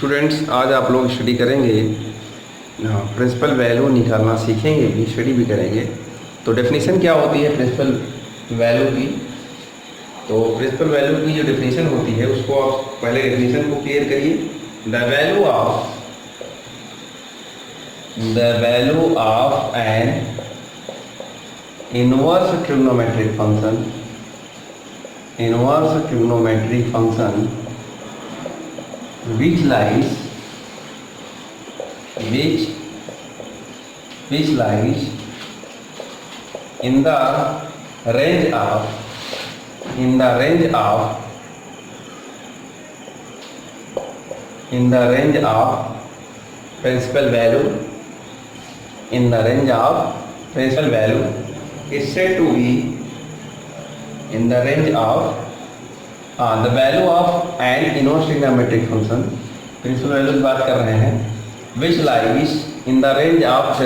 Students, आज आप लोग स्टडी करेंगे, प्रिंसिपल वैल्यू निकालना सीखेंगे भी, स्टडी भी करेंगे। तो डेफिनेशन क्या होती है प्रिंसिपल वैल्यू की? तो प्रिंसिपल वैल्यू की जो डेफिनेशन होती है उसको आप पहले डेफिनेशन को क्लियर करिए। The value of an inverse trigonometric function which lies in the range of principal value is said to be in the range of the value of an inverse trigonometric function। Principal value की बात कर रहे हैं। Which lies in the range of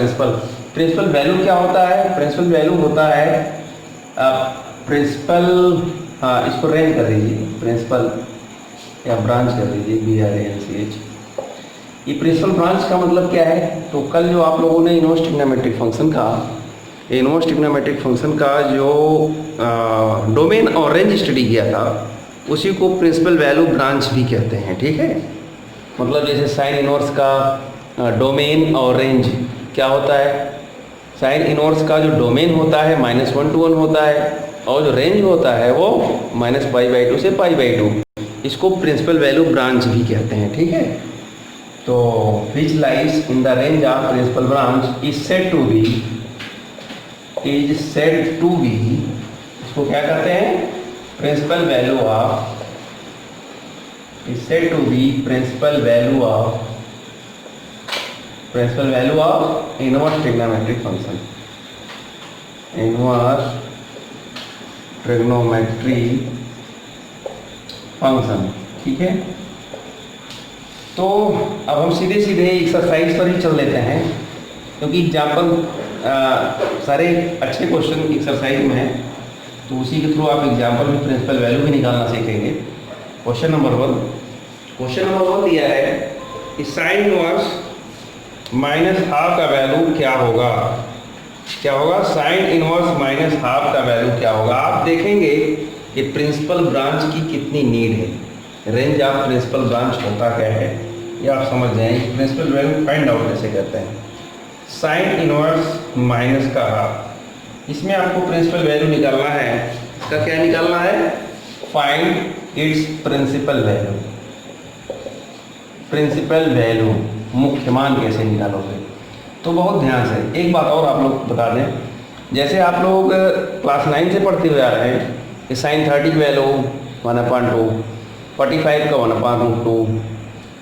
principal value क्या होता है? Principal value होता है प्रिंसिपल, इसको रेंज कर दीजिए, प्रिंसिपल या ब्रांच कर दीजिए, BRANCH। ये प्रिंसिपल ब्रांच का मतलब क्या है? तो कल जो आप लोगों ने इनवर्स ट्रिग्नोमेट्रिक फंक्शन का जो डोमेन और रेंज स्टडी किया था उसी को प्रिंसिपल वैल्यू ब्रांच भी कहते हैं। ठीक है, मतलब जैसे साइन इनवर्स का डोमेन और रेंज क्या होता है? साइन इनवर्स का जो डोमेन होता है -1 to 1 होता है और जो रेंज होता है वो -π/2 से π/2। इसको प्रिंसिपल वैल्यू ब्रांच भी कहते हैं। ठीक है, तो which lies in the range of principal branch is said to be, इसको क्या कहते हैं? Principal value of is said to be principal value of inverse trigonometric function। ठीक है, तो अब हम सीधे एक्सरसाइज पर ही चल लेते हैं, क्योंकि एग्जाम्पल सारे अच्छे क्वेश्चन एक्सरसाइज में हैं, तो उसी के थ्रू आप एग्जाम्पल में प्रिंसिपल वैल्यू भी निकालना सीखेंगे। क्वेश्चन नंबर वन दिया है कि साइन इनवर्स -12 का वैल्यू क्या होगा? साइन इनवर्स -12 का वैल्यू क्या होगा? आप देखेंगे कि प्रिंसिपल ब्रांच की कितनी नीड है। रेंज ऑफ प्रिंसिपल ब्रांच होता क्या है ये आप समझ जाएंगे। प्रिंसिपल वैल्यू फाइंड आउट कैसे करते हैं। साइन इनवर्स माइनस का हाफ, इसमें आपको प्रिंसिपल वैल्यू निकालना है। इसका क्या निकालना है? फाइंड इट्स प्रिंसिपल वैल्यू, मुख्य मान कैसे निकालोगे? तो बहुत ध्यान से एक बात और आप लोग बता दें, जैसे आप लोग क्लास 9 से पढ़ते हुए आ रहे हैं कि साइन 30 की वैल्यू 1/2, 45 का 1/2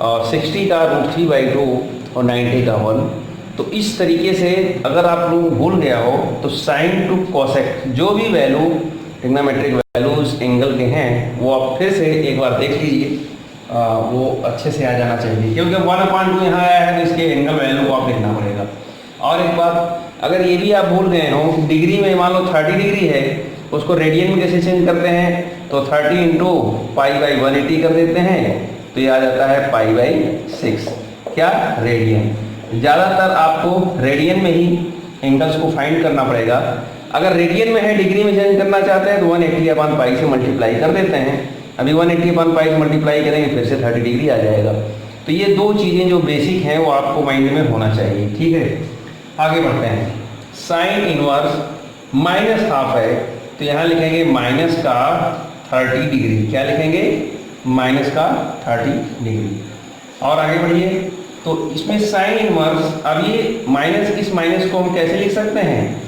और 60 का √3/2 और 90 का 1। तो इस तरीके से अगर आप लोग भूल गया हो तो साइन टू कोसेक जो भी वैल्यू ट्रिग्नोमेट्रिक वैल्यूज एंगल के हैं वो आप फिर से एक बार देख लीजिए, वो अच्छे से आ जाना चाहिए, क्योंकि 1/2 यहाँ आया है तो इसके एंगल वैल्यू को आप लिखना पड़ेगा। और एक बात, अगर ये भी आप भूल गए हो, डिग्री में मान लो 30 डिग्री है, उसको रेडियन में कैसे चेंज करते हैं? तो 30 × π/180 कर देते हैं, तो ये आ जाता है π/6। क्या? रेडियन। ज़्यादातर आपको रेडियन में ही एंगल्स को फाइंड करना पड़ेगा। अगर रेडियन में है, डिग्री में चेंज करना चाहते हैं तो 180/π से मल्टीप्लाई कर देते हैं। अभी 180/π से मल्टीप्लाई करेंगे फिर से 30 डिग्री आ जाएगा। तो ये दो चीज़ें जो बेसिक हैं वो आपको माइंड में होना चाहिए। ठीक है, आगे बढ़ते हैं। साइन इनवर्स -12 है तो यहाँ लिखेंगे माइनस का 30 डिग्री। क्या लिखेंगे? माइनस का 30 डिग्री। और आगे बढ़िए, तो इसमें साइन इनवर्स, अब ये माइनस, इस माइनस को हम कैसे लिख सकते हैं?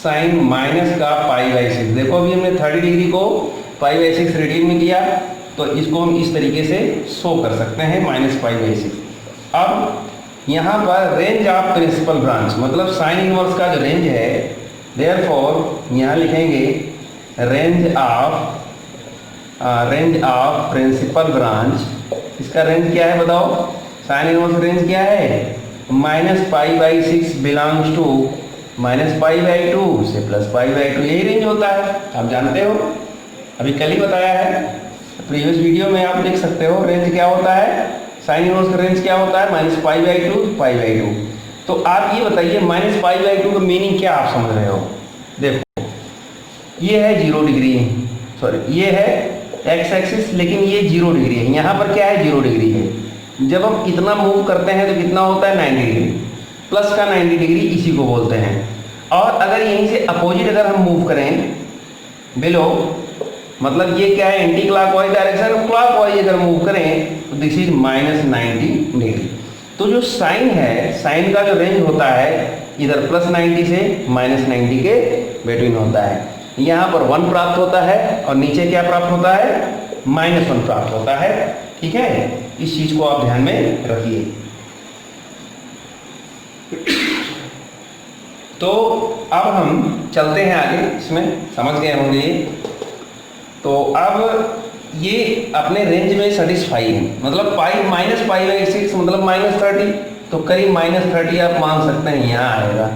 साइन माइनस का π/6। देखो अभी हमने 30 डिग्री को π/6 रेडियन में किया, तो इसको हम इस तरीके से शो कर सकते हैं -π/6। अब यहाँ पर रेंज ऑफ प्रिंसिपल ब्रांच, मतलब साइन इनवर्स का जो रेंज है, देयरफॉर यहाँ लिखेंगे रेंज ऑफ प्रिंसिपल ब्रांच। इसका रेंज क्या है बताओ? साइन इनवर्स रेंज क्या है? -π/6 बिलोंग्स टू -π/2 से +π/2, यही रेंज होता है, आप जानते हो, अभी कल ही बताया है, प्रीवियस वीडियो में आप देख सकते हो। रेंज क्या होता है? साइन इनवर्स का रेंज क्या होता है? -π/2 π/2। तो आप ये बताइए -π/2 का मीनिंग क्या आप समझ रहे हो? देखो ये है 0 डिग्री, सॉरी ये है एक्स एक्सिस, लेकिन ये 0 डिग्री है। यहाँ पर क्या है? 0 डिग्री है। जब हम इतना मूव करते हैं तो कितना होता है? 90 डिग्री। प्लस का 90 डिग्री इसी को बोलते हैं। और अगर यहीं से अपोजिट अगर हम मूव करें बिलो, मतलब ये क्या है? एंटी क्लॉकवाइज डायरेक्शन, क्लॉकवाइज अगर मूव करें तो दिस इज -90 डिग्री। तो जो साइन है, साइन का जो रेंज होता है इधर +90 से -90 के बिटवीन होता है। यहाँ पर 1 प्राप्त होता है और नीचे क्या प्राप्त होता है? -1 प्राप्त होता है। ठीक है, इस चीज को आप ध्यान में रखिए। तो अब हम चलते हैं आगे, इसमें समझ गए होंगे ये। तो अब ये अपने रेंज में सेटिस्फाई है, मतलब -π/6 मतलब -30, तो करीब -30 आप मान सकते हैं यहाँ आएगा,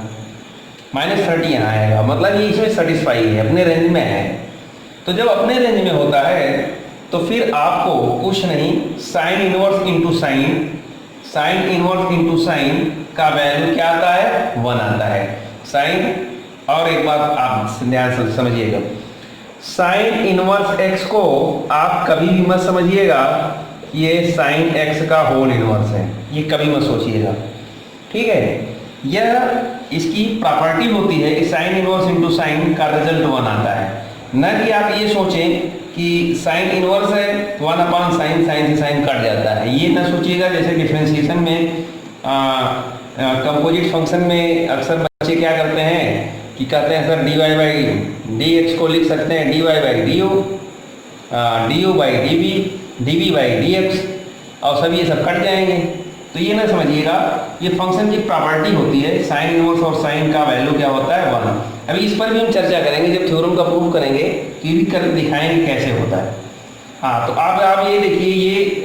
-30 यहाँ आएगा, मतलब ये इसमें सेटिस्फाई है, अपने रेंज में है। तो जब अपने रेंज में होता है तो फिर आपको कुछ नहीं, साइन इनवर्स इंटू साइन का वैल्यू क्या आता है? 1 आता है। साइन, और एक बात आप ध्यान से समझिएगा, साइन इनवर्स x को आप कभी भी मत समझिएगा ये साइन x का होल इनवर्स है, ये कभी मत सोचिएगा। ठीक है, यह इसकी प्रॉपर्टी होती है कि साइन इनवर्स इंटू साइन का रिजल्ट 1 आता है। न कि आप ये सोचें कि साइन इनवर्स है 1/sin, साइन से साइन कट जाता है, ये ना सोचिएगा। जैसे डिफरेंशिएशन में कंपोजिट फंक्शन में अक्सर बच्चे क्या करते हैं कि कहते हैं सर dy/dx को लिख सकते हैं dy/du, du/dv, dv/dx, और सब ये सब कट जाएंगे। तो ये ना समझिएगा, ये फंक्शन की प्रॉपर्टी होती है, साइन इनवर्स और साइन का वैल्यू क्या होता है? 1। अभी इस पर भी हम चर्चा करेंगे जब थ्योरम का प्रूफ करेंगे, तो ये भी कर दिखाएंगे कैसे होता है। हाँ, तो आप ये देखिए, ये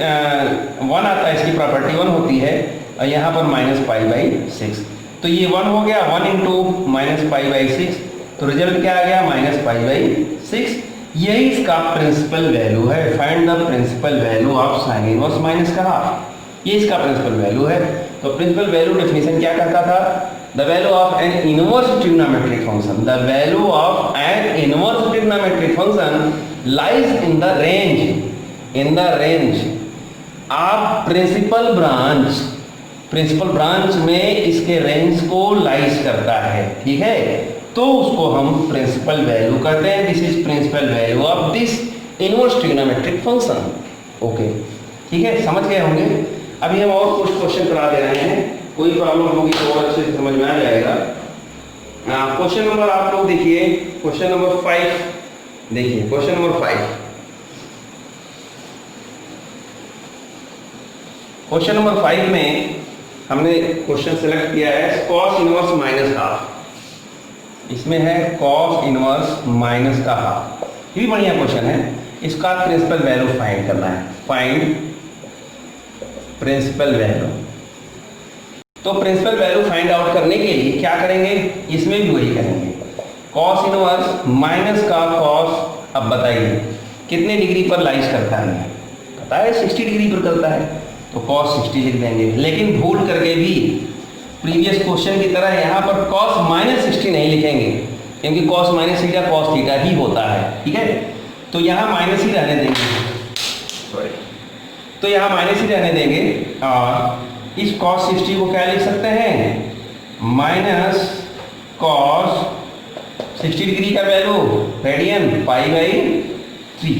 1 आता है, इसकी प्रॉपर्टी 1 होती है, और यहाँ पर -π/6, तो ये 1 हो गया, 1 इंटू -π/6, तो रिजल्ट क्या आ गया? -π/6। यही इसका प्रिंसिपल वैल्यू है। Find the principal value of sine inverse minus का हाफ, ये इसका प्रिंसिपल वैल्यू है। तो प्रिंसिपल वैल्यू डेफिनेशन क्या कहता था? The value of an inverse trigonometric function, the value of an inverse trigonometric function lies in the range of principal branch में इसके रेंज को लाइज करता है। ठीक है, तो उसको हम प्रिंसिपल वैल्यू कहते हैं। This is principal value of this inverse trigonometric function. Okay, ठीक है, समझ गए होंगे। अभी हम और कुछ क्वेश्चन करा दे रहे हैं, कोई प्रॉब्लम होगी तो और अच्छे से समझ में आ जाएगा। क्वेश्चन नंबर आप लोग देखिए, क्वेश्चन नंबर 5 देखिए, क्वेश्चन नंबर 5। क्वेश्चन नंबर 5 में हमने क्वेश्चन सेलेक्ट किया है cos इनवर्स माइनस हाफ। इसमें है cos इनवर्स माइनस का हाफ, ये भी बढ़िया क्वेश्चन है। इसका प्रिंसिपल वैल्यू फाइंड करना है, फाइंड प्रिंसिपल वैल्यू। तो प्रिंसिपल वैल्यू फाइंड आउट करने के लिए क्या करेंगे? इसमें भी वही करेंगे, cos इनवर्स माइनस का cos। अब बताइए कितने डिग्री पर लाइज करता है? पता है 60 डिग्री पर करता है, तो cos 60 लिख देंगे। लेकिन भूल करके भी प्रीवियस क्वेश्चन की तरह यहाँ पर cos -60 नहीं लिखेंगे, क्योंकि cos -थीटा cos थीटा ही होता है। ठीक है, तो यहाँ माइनस ही रहने देंगे, सॉरी, तो यहाँ माइनस ही रहने देंगे। और इस cos 60 को क्या लिख सकते हैं? माइनस cos 60 डिग्री का वैल्यू रेडियन π/3।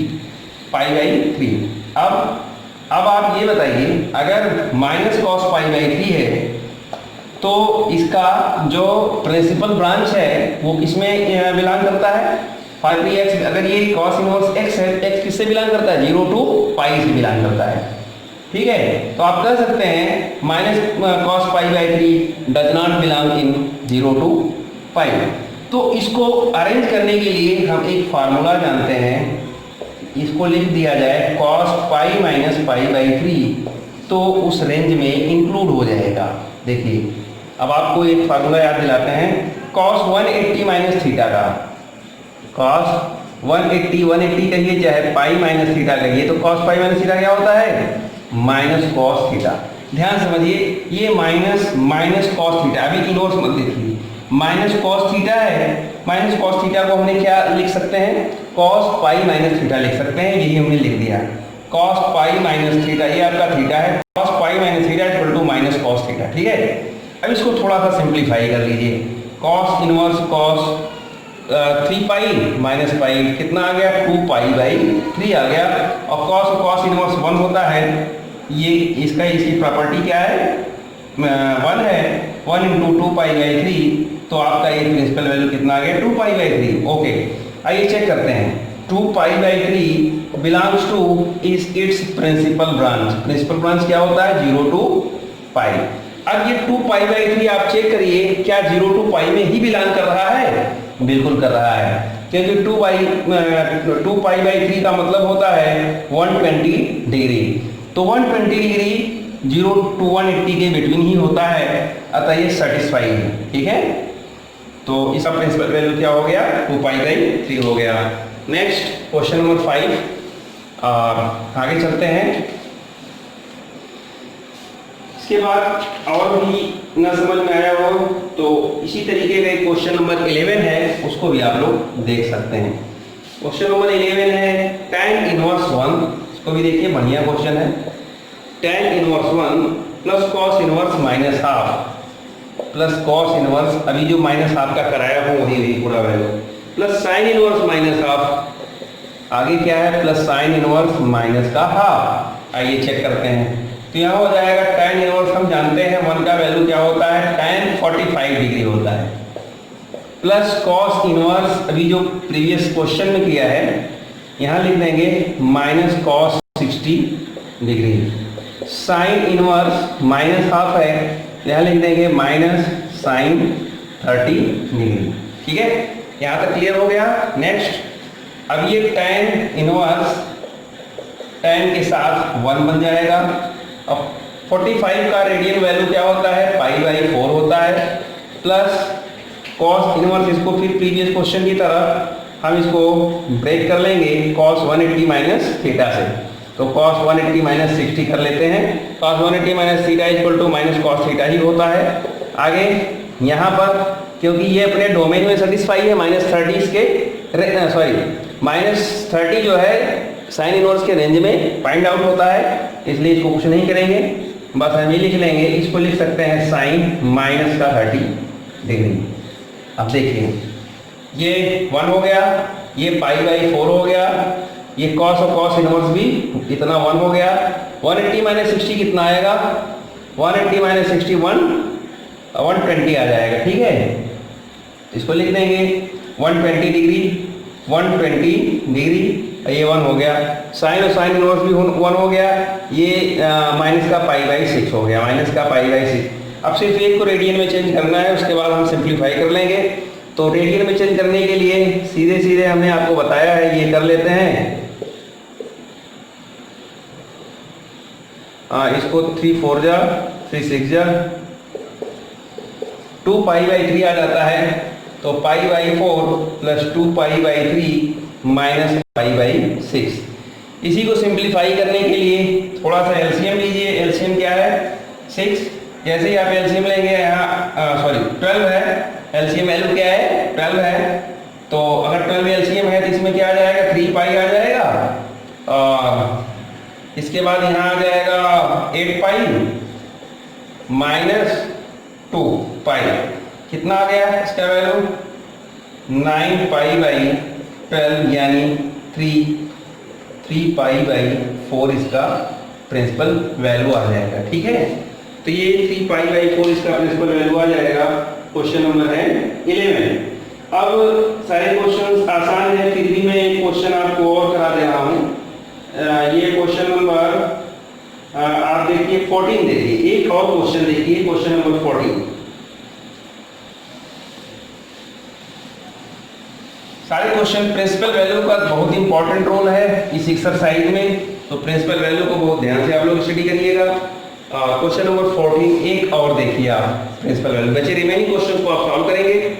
अब आप ये बताइए, अगर माइनस cos π/3 है तो इसका जो प्रिंसिपल ब्रांच है वो किसमें बिलोंग करता है? 5x। अगर ये cos इनवर्स x है, x किससे बिलोंग करता है? 0 to π से बिलोंग करता है। ठीक है, तो आप कह सकते हैं minus cos π/3 does not belong in 0 to π। तो इसको अरेंज करने के लिए हम एक फार्मूला जानते हैं, इसको लिख दिया जाए cos π - π/3, तो उस रेंज में इंक्लूड हो जाएगा। देखिए, अब आपको एक फार्मूला याद दिलाते हैं, cos 180 - थीटा का, cos 180 कहिए चाहे π - थीटा कहिए, तो cos π - थीटा क्या होता है? Minus cos theta. ध्यान समझिए, ये माइनस कॉस थीटा, अभी इनवर्स मत देखिए, माइनस कॉस थीटा है। माइनस कॉस थीटा को हमने क्या लिख सकते हैं, कॉस पाई माइनस थीटा लिख सकते हैं, यही हमने लिख दिया, कॉस पाई माइनस थीटा, ये आपका थीटा है, cos pi minus theta equal to minus cos theta. ठीक है, अब इसको थोड़ा सा सिंप्लीफाई कर लीजिए, cos inverse cos 3 pi minus pi कितना आ गया, 2 पाई बाई 3 आ गया, और कॉस इनवर्स 1 होता है, ये इसकी प्रॉपर्टी क्या है, 1 है, 1 इंटू 2 पाई बाई 3, तो आपका ये प्रिंसिपल वैल्यू कितना आ गया, 2 पाई बाई 3। ओके, आइए चेक करते हैं, 2 pi by 3 belongs to its principal branch. Principal branch क्या होता है, 0 टू पाई। अब ये 2 पाई बाई 3 आप चेक करिए, क्या 0 टू पाई में ही बिलोंग कर रहा है, बिल्कुल कर रहा है, क्योंकि 2 पाई बाई 3 का मतलब होता है 120 डिग्री, तो 120 डिग्री 0 टू 180 के बिटवीन ही होता है, अतः ये सेटिस्फाई है। ठीक है, तो इसका प्रिंसिपल वैल्यू क्या हो गया, 2 पाई बाई 3 हो गया। नेक्स्ट क्वेश्चन नंबर 5, आगे चलते हैं। इसके बाद और भी न समझ में आया हो तो इसी तरीके का एक क्वेश्चन नंबर 11 है, उसको भी आप लोग देख सकते हैं। क्वेश्चन नंबर 11 है tan इनवर्स 1, इसको भी देखिए, बढ़िया क्वेश्चन है। tan inverse 1 plus cos inverse minus half plus cos inverse, अभी जो माइनस हाफ का कराया हो वही पूरा value, plus sign inverse minus half, आगे क्या है, प्लस साइन इनवर्स माइनस का हाफ। आइए चेक करते हैं, तो यहाँ हो जाएगा tan इनवर्स, हम जानते हैं 1 का वैल्यू क्या होता है, tan 45 डिग्री होता है, प्लस कॉस इनवर्स, अभी जो प्रीवियस क्वेश्चन में किया है यहाँ लिख देंगे minus cos 60 degree, sign inverse minus half है, यहाँ लिख देंगे माइनस साइन 30 डिग्री। ठीक है, यहाँ तक क्लियर हो गया। नेक्स्ट, अब ये tan इनवर्स tan के साथ 1 बन जाएगा। अब 45 का रेडियन वैल्यू क्या होता है, पाई बाई 4 होता है, प्लस कॉस इनवर्स, इसको फिर प्रीवियस क्वेश्चन की तरह हम इसको ब्रेक कर लेंगे कॉस 180 माइनस थीटा से, तो कॉस 180 माइनस 60 कर लेते हैं, cos 180 minus theta equal to minus cos theta ही होता है। आगे यहाँ पर क्योंकि ये अपने डोमेन में सेटिस्फाई है, -30 के -30 जो है साइन इनवर्स के रेंज में फाइंड आउट होता है, इसलिए इसको कुछ नहीं करेंगे, बस हम ये लिख लेंगे, इसको लिख सकते हैं साइन माइनस का 30 डिग्री। अब देखिए ये 1 हो गया, ये पाई बाई 4 हो गया, ये कॉस और कॉस इनवर्स भी इतना 1 हो गया, 180 माइनस 60 कितना आएगा, 180 माइनस 60 120 आ जाएगा। ठीक है, इसको लिख देंगे 120 डिग्री, 120 डिग्री, ये 1 हो गया, साइन और साइन इनवर्स भी 1 हो गया, ये माइनस का पाई बाई 6 हो गया, माइनस का पाई बाई 6। अब सिर्फ एक को रेडियन में चेंज करना है, उसके बाद हम सिंप्लीफाई कर लेंगे। तो रेडियन में चेंज करने के लिए सीधे सीधे हमने आपको बताया है, ये कर लेते हैं, इसको 3 4 जा 3 6 जा 2 पाई बाई 3 आ जाता है, तो pi by 4 plus 2 pi by 3 minus pi by 6। इसी को सिंप्लीफाई करने के लिए थोड़ा सा एलसीएम लीजिए, एलसीएम क्या है 6, जैसे ही आप एलसीएम लेंगे यहाँ 12 है, एलसीएम वैल्यू क्या है 12 है, तो अगर 12 एलसीएम है तो इसमें क्या आ जाएगा 3 पाई आ जाएगा, इसके बाद यहाँ आ जाएगा 8 पाई माइनस 2 पाई, कितना आ गया इसका वैल्यू 9 पाई बाई 12 यानी 3 पाई बाई 4 इसका प्रिंसिपल वैल्यू आ जाएगा। ठीक है, तो ये 3 पाई बाई 4 इसका प्रिंसिपल वैल्यू आ जाएगा। क्वेश्चन नंबर है 11। अब सारे क्वेश्चन आसान है, फिर भी मैं एक क्वेश्चन आपको और करा दे रहा हूँ। ये क्वेश्चन नंबर आप देखिए 14 देखिए, एक और क्वेश्चन देखिए, क्वेश्चन नंबर 14। सारे क्वेश्चन प्रिंसिपल वैल्यू का बहुत इंपॉर्टेंट रोल है इस एक्सरसाइज में, तो प्रिंसिपल वैल्यू को बहुत ध्यान से आप लोग स्टडी करिएगा। क्वेश्चन नंबर 14 एक और देखिए आप, प्रिंसिपल वैल्यू बचे रिमेनिंग क्वेश्चन को आप सॉल्व करेंगे।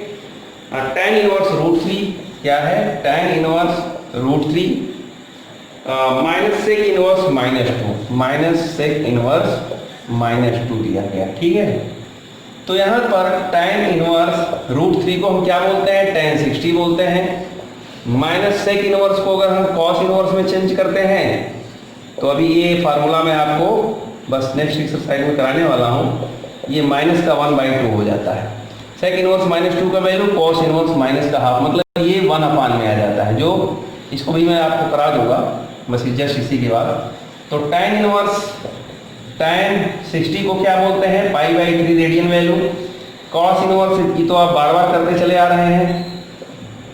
tan इनवर्स रूट 3 क्या है, tan inverse root 3 minus sec inverse -2, minus sec inverse -2 दिया गया, ठीक है। तो यहाँ पर tan इनवर्स √3 को हम क्या बोलते हैं, tan 60 बोलते हैं। माइनस सेक इनवर्स को अगर हम cos इनवर्स में चेंज करते हैं तो अभी ये फार्मूला मैं आपको बस नेक्स्ट एक्सरसाइज में कराने वाला हूँ। ये माइनस का 1/2 हो जाता है। सेक इनवर्स -2 का वैल्यू cos इनवर्स माइनस का हाफ, मतलब ये 1/, में आ जाता है। जो इसको भी मैं आपको करा दूंगा बस जस्ट इसी के बाद। तो tan इनवर्स tan 60 को क्या बोलते हैं, π/3 रेडियन वैल्यू। cos इनवर्स की तो आप बार बार करते चले आ रहे हैं,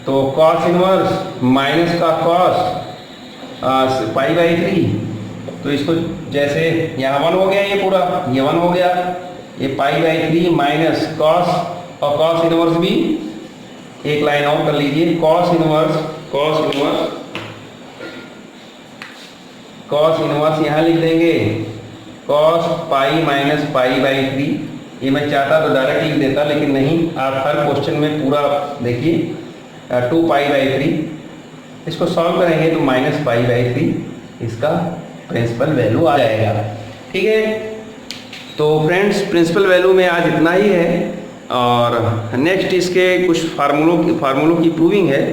तो cos इनवर्स माइनस का cos π/3, तो इसको जैसे यहाँ 1 हो गया, ये पूरा ये 1 हो गया, ये π/3 माइनस cos, और cos इनवर्स भी एक लाइन और कर लीजिए, cos इनवर्स यहाँ लिख देंगे cos π माइनस π/3। ये मैं चाहता तो डायरेक्ट लिख देता, लेकिन नहीं, आप हर क्वेश्चन में पूरा देखिए 2π/3। इसको सॉल्व करेंगे तो -π/3 इसका प्रिंसिपल वैल्यू आ जाएगा, ठीक है। तो फ्रेंड्स, प्रिंसिपल वैल्यू में आज इतना ही है, और नेक्स्ट इसके कुछ फार्मूलों की प्रूविंग है,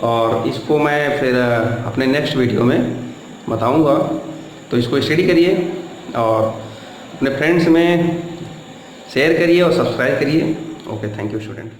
और इसको मैं फिर अपने नेक्स्ट वीडियो में बताऊंगा। तो इसको स्टडी करिए और अपने फ्रेंड्स में शेयर करिए और सब्सक्राइब करिए। Okay, thank you student.